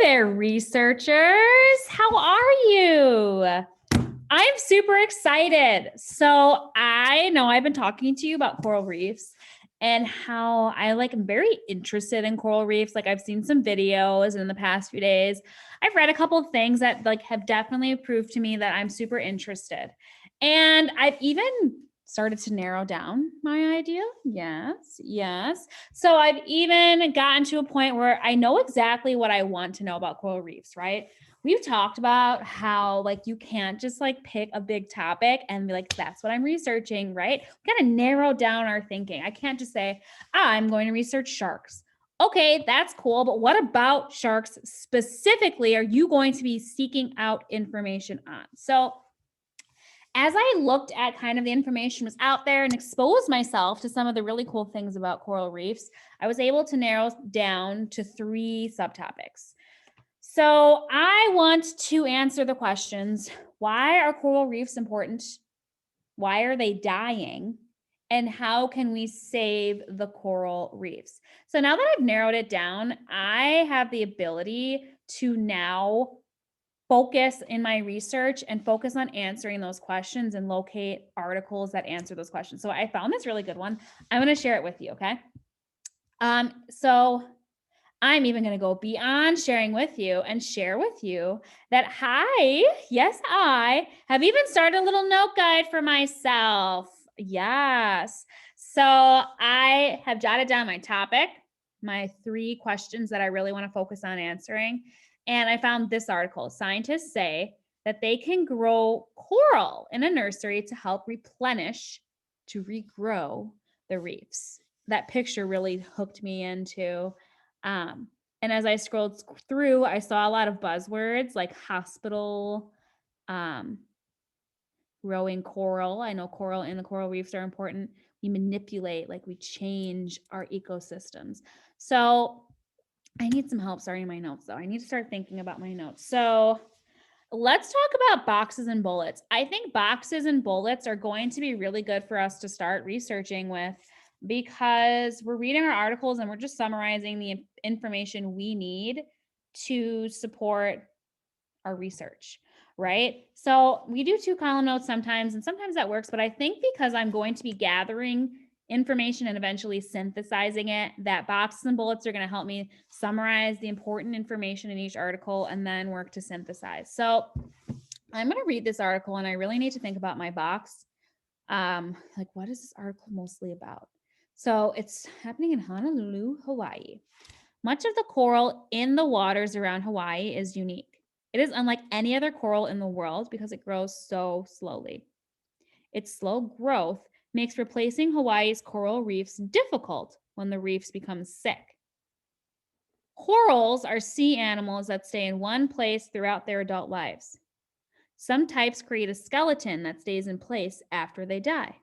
there, researchers. How are you? I'm super excited. So I know I've been talking to you about coral reefs and how am very interested in coral reefs. Like I've seen some videos in the past few days. I've read a couple of things that have definitely proved to me that I'm super interested. And I've even started to narrow down my idea. Yes. So I've even gotten to a point where I know exactly what I want to know about coral reefs, right? We've talked about how you can't just pick a big topic and be like, that's what I'm researching, right? We gotta narrow down our thinking. I can't just say, I'm going to research sharks. Okay, that's cool, but what about sharks specifically are you going to be seeking out information on? So as I looked at kind of the information was out there and exposed myself to some of the really cool things about coral reefs, I was able to narrow down to 3 subtopics. So I want to answer the questions, why are coral reefs important? Why are they dying? And how can we save the coral reefs? So now that I've narrowed it down, I have the ability to now focus in my research and focus on answering those questions and locate articles that answer those questions. So I found this really good one. I'm going to share it with you, okay? So I'm even going to go beyond sharing with you and share with you that I have even started a little note guide for myself. Yes. So I have jotted down my topic, my 3 questions that I really want to focus on answering. And I found this article. Scientists say that they can grow coral in a nursery to help to regrow the reefs. That picture really hooked me into and as I scrolled through, I saw a lot of buzzwords like hospital, growing coral. I know coral and the coral reefs are important. We manipulate, we change our ecosystems. So I need some help starting my notes though. I need to start thinking about my notes. So let's talk about boxes and bullets. I think boxes and bullets are going to be really good for us to start researching with because we're reading our articles and we're just summarizing the information we need to support our research, right? So we do 2 column notes sometimes, and sometimes that works, but I think because I'm going to be gathering information and eventually synthesizing it, that boxes and bullets are going to help me summarize the important information in each article and then work to synthesize. So I'm going to read this article and I really need to think about my box. What is this article mostly about? So it's happening in Honolulu, Hawaii. Much of the coral in the waters around Hawaii is unique. It is unlike any other coral in the world because it grows so slowly. Its slow growth makes replacing Hawaii's coral reefs difficult when the reefs become sick. Corals are sea animals that stay in one place throughout their adult lives. Some types create a skeleton that stays in place after they die.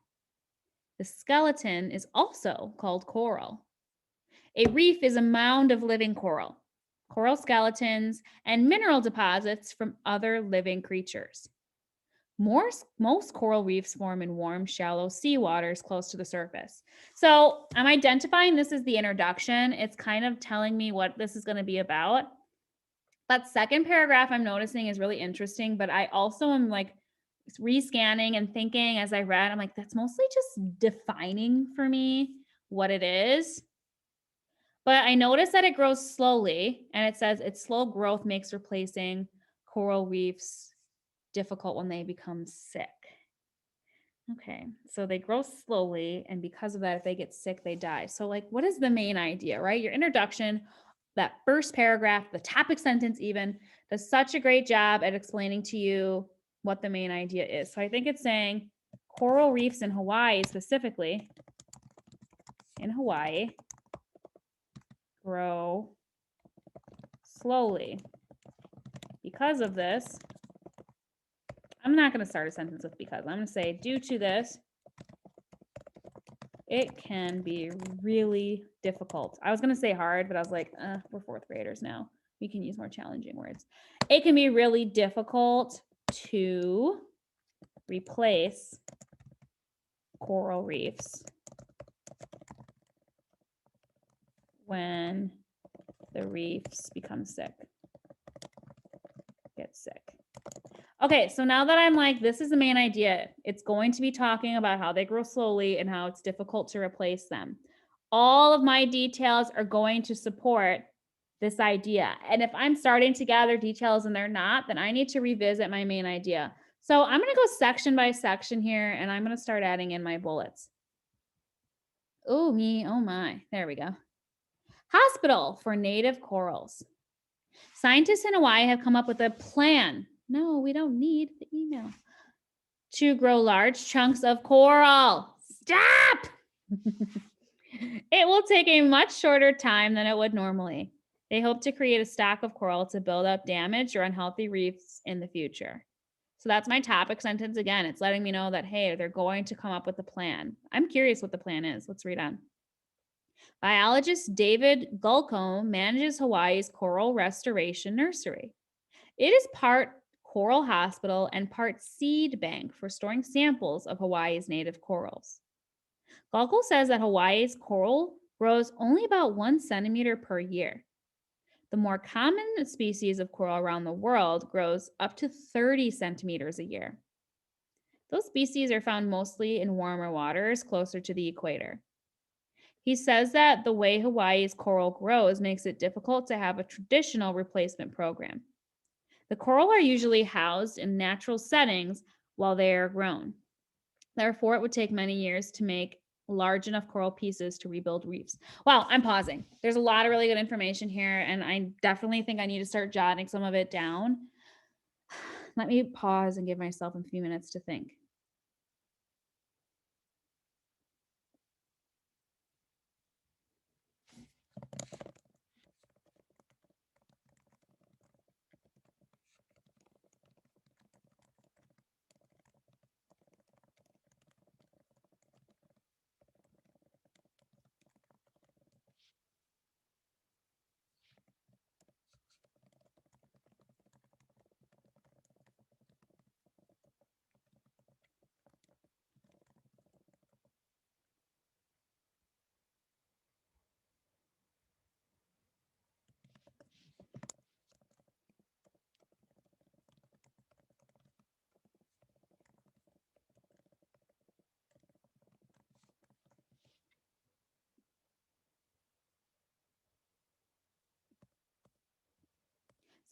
The skeleton is also called coral. A reef is a mound of living coral, skeletons, and mineral deposits from other living creatures. Most coral reefs form in warm, shallow seawaters close to the surface. So I'm identifying this as the introduction. It's kind of telling me what this is going to be about. That second paragraph I'm noticing is really interesting, but I also am rescanning and thinking as I read, I'm like, that's mostly just defining for me what it is. But I noticed that it grows slowly, and it says its slow growth makes replacing coral reefs difficult when they become sick. Okay, so they grow slowly, and because of that, if they get sick, they die. So, what is the main idea, right? Your introduction, that first paragraph, the topic sentence even, does such a great job at explaining to you what the main idea is. So I think it's saying coral reefs in Hawaii, specifically, in Hawaii, grow slowly. Because of this, I'm not going to start a sentence with because. I'm going to say, due to this, it can be really difficult. I was going to say hard, but I was like, we're 4th graders now. We can use more challenging words. It can be really difficult to replace coral reefs when the reefs become sick. sick. Okay, so now that I'm like, this is the main idea. It's going to be talking about how they grow slowly and how it's difficult to replace them. All of my details are going to support this idea. And if I'm starting to gather details and they're not, then I need to revisit my main idea. So I'm going to go section by section here, and I'm going to start adding in my bullets. Oh, me. Oh, my. There we go. Hospital for native corals. Scientists in Hawaii have come up with a plan. No, we don't need the email. To grow large chunks of coral. Stop! It will take a much shorter time than it would normally. They hope to create a stock of coral to build up damaged or unhealthy reefs in the future. So that's my topic sentence again. It's letting me know that, hey, they're going to come up with a plan. I'm curious what the plan is. Let's read on. Biologist David Gulko manages Hawaii's coral restoration nursery. It is part coral hospital and part seed bank for storing samples of Hawaii's native corals. Gulko says that Hawaii's coral grows only about 1 centimeter per year. The more common species of coral around the world grows up to 30 centimeters a year. Those species are found mostly in warmer waters closer to the equator. He says that the way Hawaii's coral grows makes it difficult to have a traditional replacement program. The coral are usually housed in natural settings while they are grown. Therefore, it would take many years to make large enough coral pieces to rebuild reefs. Wow, I'm pausing. There's a lot of really good information here, and I definitely think I need to start jotting some of it down. Let me pause and give myself a few minutes to think.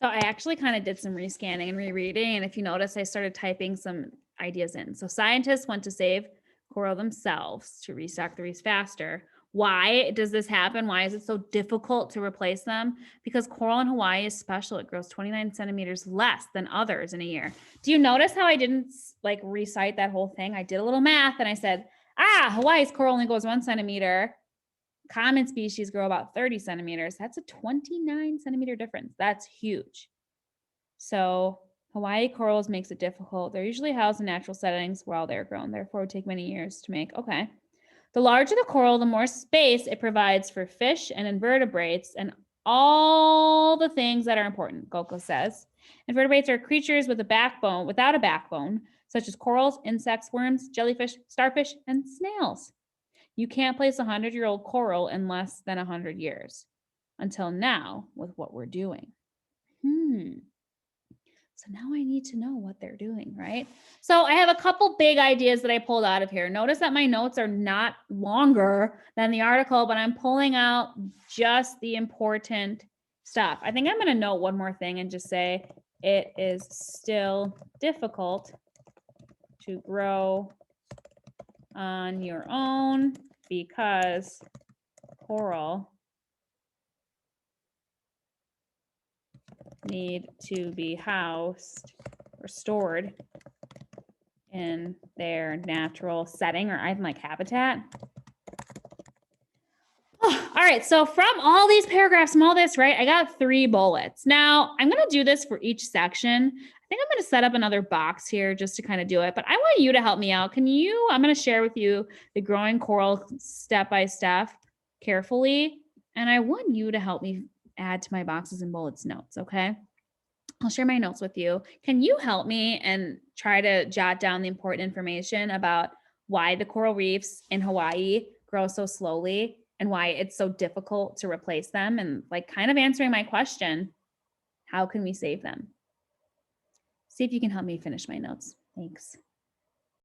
So I actually kind of did some rescanning and rereading. And if you notice, I started typing some ideas in. So scientists want to save coral themselves to restock the reefs faster. Why does this happen? Why is it so difficult to replace them? Because coral in Hawaii is special. It grows 29 centimeters less than others in a year. Do you notice how I didn't like recite that whole thing? I did a little math and I said, Hawaii's coral only goes 1 centimeter. Common species grow about 30 centimeters. That's a 29 centimeter difference. That's huge. So Hawaii corals makes it difficult. They're usually housed in natural settings while they're grown. Therefore, it would take many years to make. Okay. The larger the coral, the more space it provides for fish and invertebrates and all the things that are important, Gulko says. Invertebrates are creatures with a backbone, without a backbone, such as corals, insects, worms, jellyfish, starfish, and snails. You can't place a 100-year-old coral in less than 100 years until now with what we're doing. So now I need to know what they're doing, right? So I have a couple big ideas that I pulled out of here. Notice that my notes are not longer than the article, but I'm pulling out just the important stuff. I think I'm going to note one more thing and just say it is still difficult to grow on your own because coral need to be housed or stored in their natural setting or even like habitat. Oh, all right, so from all these paragraphs, from all this, right, I got 3 bullets. Now, I'm going to do this for each section. I think I'm going to set up another box here just to kind of do it, but I want you to help me out. I'm going to share with you the growing coral step by step carefully, and I want you to help me add to my boxes and bullets notes, okay? I'll share my notes with you. Can you help me and try to jot down the important information about why the coral reefs in Hawaii grow so slowly and why it's so difficult to replace them, and like kind of answering my question, how can we save them? See if you can help me finish my notes. Thanks.